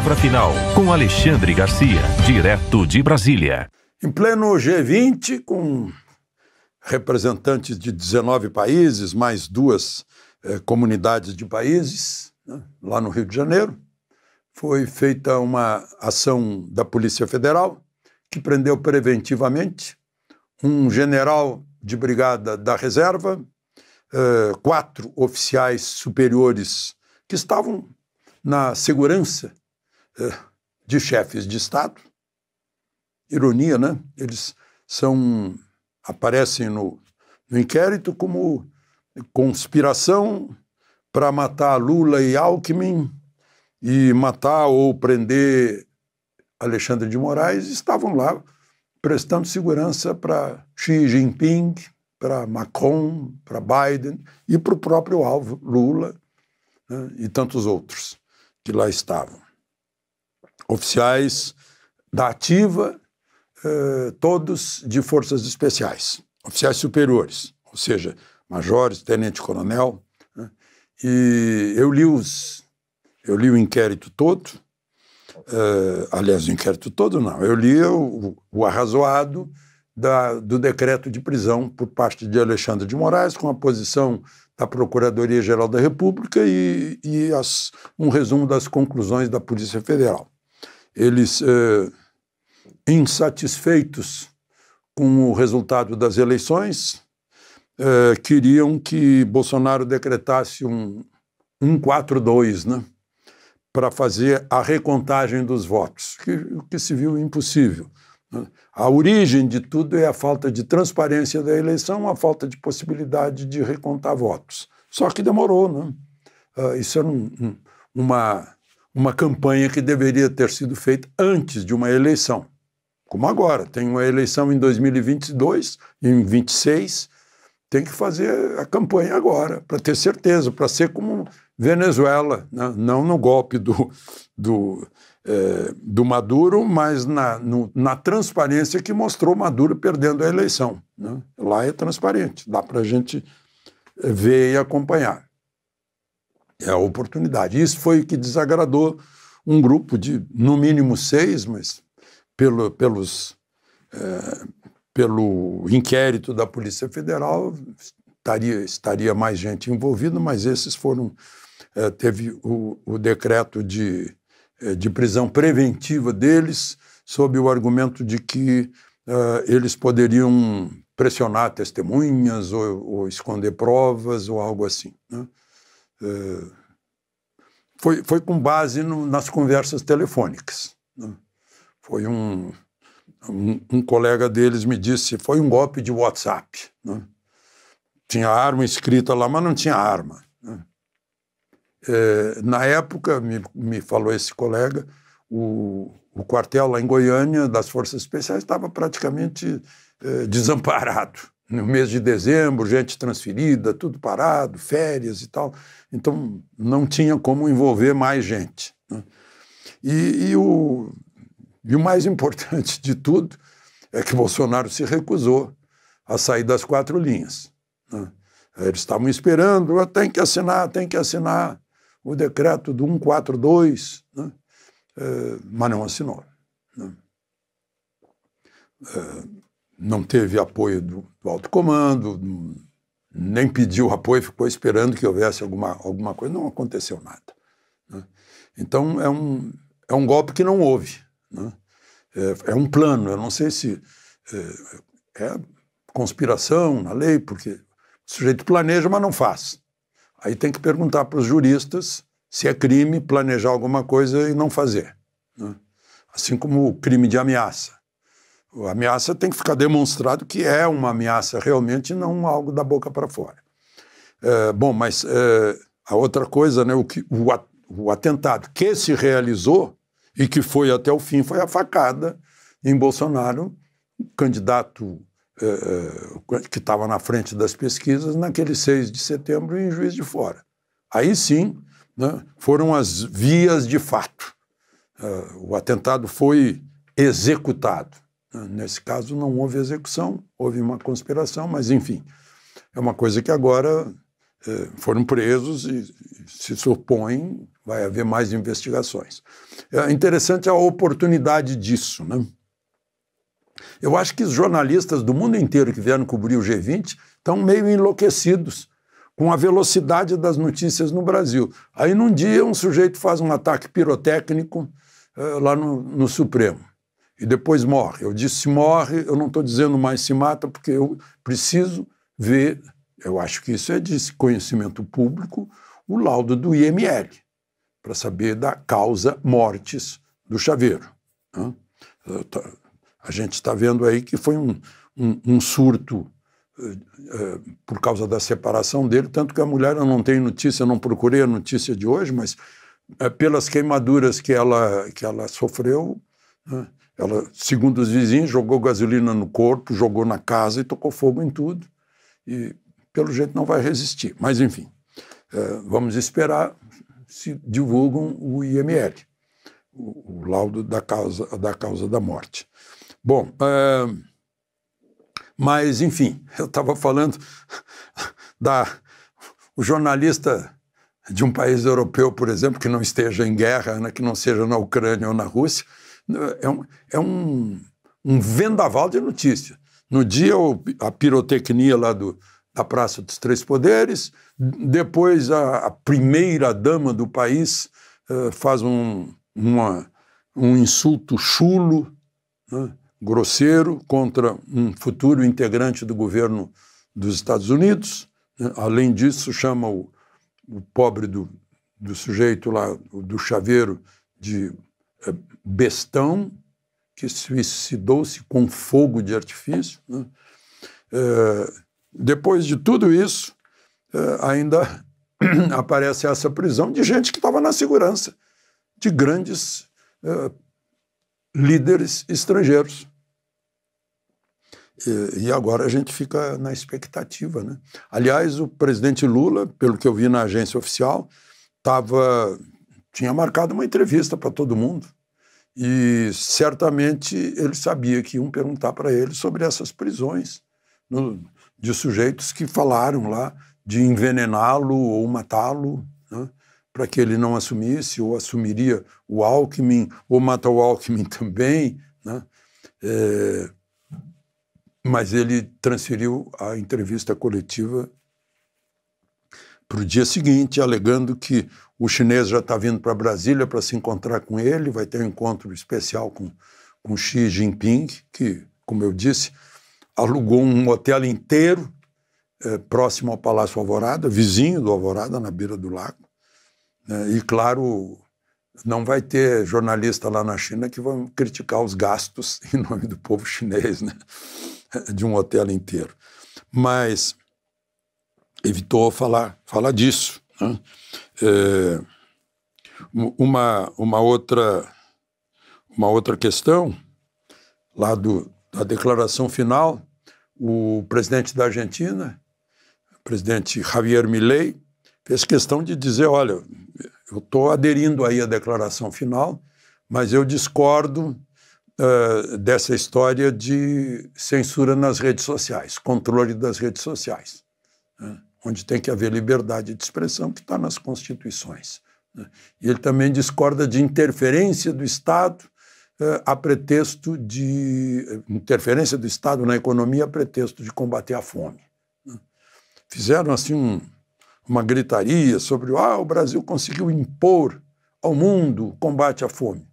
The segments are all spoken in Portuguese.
Palavra Final, com Alexandre Garcia, direto de Brasília. Em pleno G20, com representantes de 19 países, mais duas comunidades de países, né, lá no Rio de Janeiro, foi feita uma ação da Polícia Federal que prendeu preventivamente um general de brigada da reserva, 4 oficiais superiores que estavam na segurança de chefes de Estado. Ironia, né? Eles aparecem no inquérito como conspiração para matar Lula e Alckmin e matar ou prender Alexandre de Moraes. Estavam lá prestando segurança para Xi Jinping, para Macron, para Biden e para o próprio alvo, Lula, né, e tantos outros que lá estavam. Oficiais da ativa, todos de forças especiais, oficiais superiores, ou seja, majores, tenente-coronel, né, e eu li o inquérito todo, aliás, o inquérito todo não, eu li o arrazoado do decreto de prisão por parte de Alexandre de Moraes, com a posição da Procuradoria-Geral da República e um resumo das conclusões da Polícia Federal. Eles, insatisfeitos com o resultado das eleições, queriam que Bolsonaro decretasse um 142, né, para fazer a recontagem dos votos, o que se viu impossível. A origem de tudo é a falta de transparência da eleição, a falta de possibilidade de recontar votos. Só que demorou, né? Isso era uma campanha que deveria ter sido feita antes de uma eleição, como agora. Tem uma eleição em 2022, em 26, tem que fazer a campanha agora, para ter certeza, para ser como Venezuela, né? Não no golpe do Maduro, mas na transparência que mostrou Maduro perdendo a eleição, né? Lá é transparente, dá para a gente ver e acompanhar. É a oportunidade. Isso foi o que desagradou um grupo de, no mínimo, 6, mas pelo inquérito da Polícia Federal estaria mais gente envolvida, mas esses foram... teve o decreto de prisão preventiva deles, sob o argumento de que eles poderiam pressionar testemunhas ou esconder provas ou algo assim, né? Foi com base nas conversas telefônicas, né? Foi um colega deles me disse, foi um golpe de WhatsApp, né? Tinha arma escrita lá, mas não tinha arma, né? Na época, me falou esse colega, o quartel lá em Goiânia, das Forças Especiais, estava praticamente desamparado. No mês de dezembro, gente transferida, tudo parado, férias e tal. Então, não tinha como envolver mais gente, né? E o mais importante de tudo é que Bolsonaro se recusou a sair das 4 linhas, né? Eles estavam esperando, tem que assinar o decreto do 142, né? Mas não assinou, né? Não teve apoio do alto comando, nem pediu apoio, ficou esperando que houvesse alguma coisa, não aconteceu nada, né? Então é um golpe que não houve, né? É um plano, eu não sei se é conspiração na lei, porque o sujeito planeja, mas não faz. Aí tem que perguntar para os juristas se é crime planejar alguma coisa e não fazer, né? Assim como o crime de ameaça. A ameaça tem que ficar demonstrado que é uma ameaça realmente, não algo da boca para fora. Bom, mas a outra coisa, né, o atentado que se realizou e que foi até o fim foi a facada em Bolsonaro, candidato que estava na frente das pesquisas naquele 6 de setembro em Juiz de Fora. Aí sim, né, foram as vias de fato. O atentado foi executado. Nesse caso não houve execução, houve uma conspiração, mas enfim, é uma coisa que agora foram presos e se supõe vai haver mais investigações. É interessante a oportunidade disso, né? Eu acho que os jornalistas do mundo inteiro que vieram cobrir o G20 estão meio enlouquecidos com a velocidade das notícias no Brasil. Aí, num dia, um sujeito faz um ataque pirotécnico lá no Supremo e depois morre. Eu disse morre, eu não estou dizendo mais se mata, porque eu preciso ver, eu acho que isso é de conhecimento público, o laudo do IML, para saber da causa mortis do chaveiro. Né? A gente está vendo aí que foi um surto por causa da separação dele, tanto que a mulher, eu não tenho notícia, não procurei a notícia de hoje, mas pelas queimaduras que ela sofreu, né, ela, segundo os vizinhos, jogou gasolina no corpo, jogou na casa e tocou fogo em tudo, e pelo jeito não vai resistir. Mas, enfim, vamos esperar se divulgam o IML, o laudo da causa da morte. Bom, mas, enfim, eu estava falando o jornalista de um país europeu, por exemplo, que não esteja em guerra, né, que não seja na Ucrânia ou na Rússia, é um vendaval de notícias. No dia, a pirotecnia lá da Praça dos Três Poderes, depois a primeira-dama do país faz um insulto chulo, né, grosseiro, contra um futuro integrante do governo dos Estados Unidos. Né? Além disso, chama o pobre do sujeito lá, do chaveiro, de bestão, que suicidou-se com fogo de artifício. Né? Depois de tudo isso, ainda aparece essa prisão de gente que estava na segurança, de grandes líderes estrangeiros. E agora a gente fica na expectativa, né? Aliás, o presidente Lula, pelo que eu vi na agência oficial, tinha marcado uma entrevista para todo mundo e certamente ele sabia que iam perguntar para ele sobre essas prisões de sujeitos que falaram lá de envenená-lo ou matá-lo, né? Para que ele não assumisse, ou assumiria o Alckmin, ou mata o Alckmin também, né? Mas ele transferiu a entrevista coletiva para o dia seguinte, alegando que o chinês já está vindo para Brasília para se encontrar com ele, vai ter um encontro especial com Xi Jinping, que, como eu disse, alugou um hotel inteiro próximo ao Palácio Alvorada, vizinho do Alvorada, na beira do lago. E, claro, não vai ter jornalista lá na China que vão criticar os gastos em nome do povo chinês, né? De um hotel inteiro. Mas evitou falar disso. Né? Uma outra questão, lá da declaração final, o presidente da Argentina, o presidente Javier Milei, fez questão de dizer, olha, eu estou aderindo aí à declaração final, mas eu discordo dessa história de censura nas redes sociais, controle das redes sociais, né? Onde tem que haver liberdade de expressão, que está nas constituições. Né? E ele também discorda de interferência do Estado a pretexto de... interferência do Estado na economia a pretexto de combater a fome. Né? Fizeram, assim, uma gritaria sobre o Brasil conseguiu impor ao mundo o combate à fome.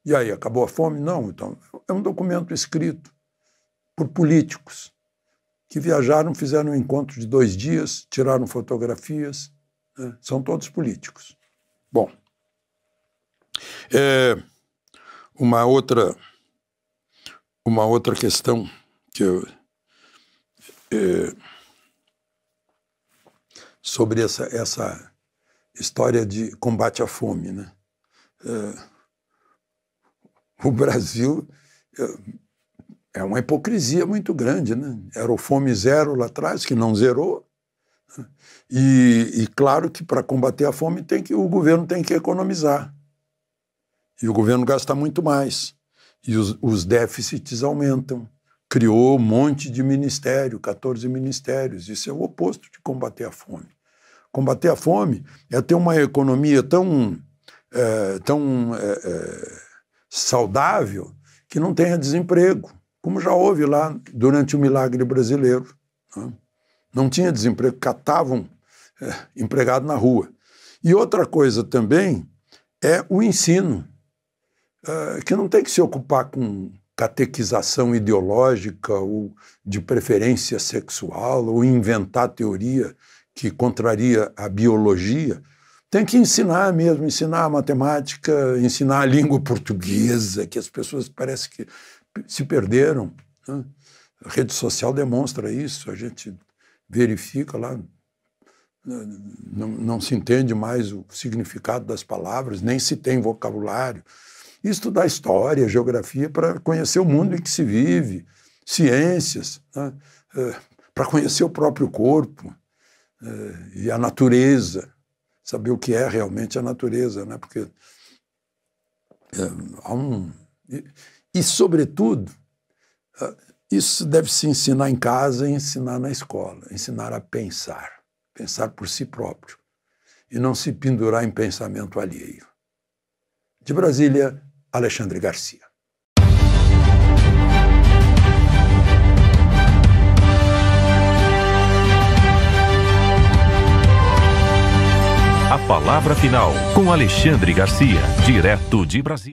E aí, acabou a fome? Não. Então, é um documento escrito por políticos que viajaram, fizeram um encontro de 2 dias, tiraram fotografias, né? São todos políticos. Bom, uma outra questão que sobre essa história de combate à fome, né? O Brasil é uma hipocrisia muito grande, né? Era o Fome Zero lá atrás, que não zerou. E claro que para combater a fome o governo tem que economizar. E o governo gasta muito mais. E os déficits aumentam. Criou um monte de ministério, 14 ministérios. Isso é o oposto de combater a fome. Combater a fome é ter uma economia tão saudável que não tenha desemprego, como já houve lá durante o milagre brasileiro. Né? Não tinha desemprego, catavam empregado na rua. E outra coisa também é o ensino, que não tem que se ocupar com catequização ideológica ou de preferência sexual ou inventar teoria que contraria a biologia. Tem que ensinar mesmo, ensinar a matemática, ensinar a língua portuguesa, que as pessoas parece que se perderam. Né? A rede social demonstra isso, a gente verifica lá, não se entende mais o significado das palavras, nem se tem vocabulário. Estudar história, geografia, para conhecer o mundo em que se vive, ciências, né? Para conhecer o próprio corpo e a natureza, saber o que é realmente a natureza, né? Porque sobretudo, isso deve se ensinar em casa e ensinar na escola, ensinar a pensar por si próprio, e não se pendurar em pensamento alheio. De Brasília, Alexandre Garcia. A palavra final com Alexandre Garcia, direto de Brasília.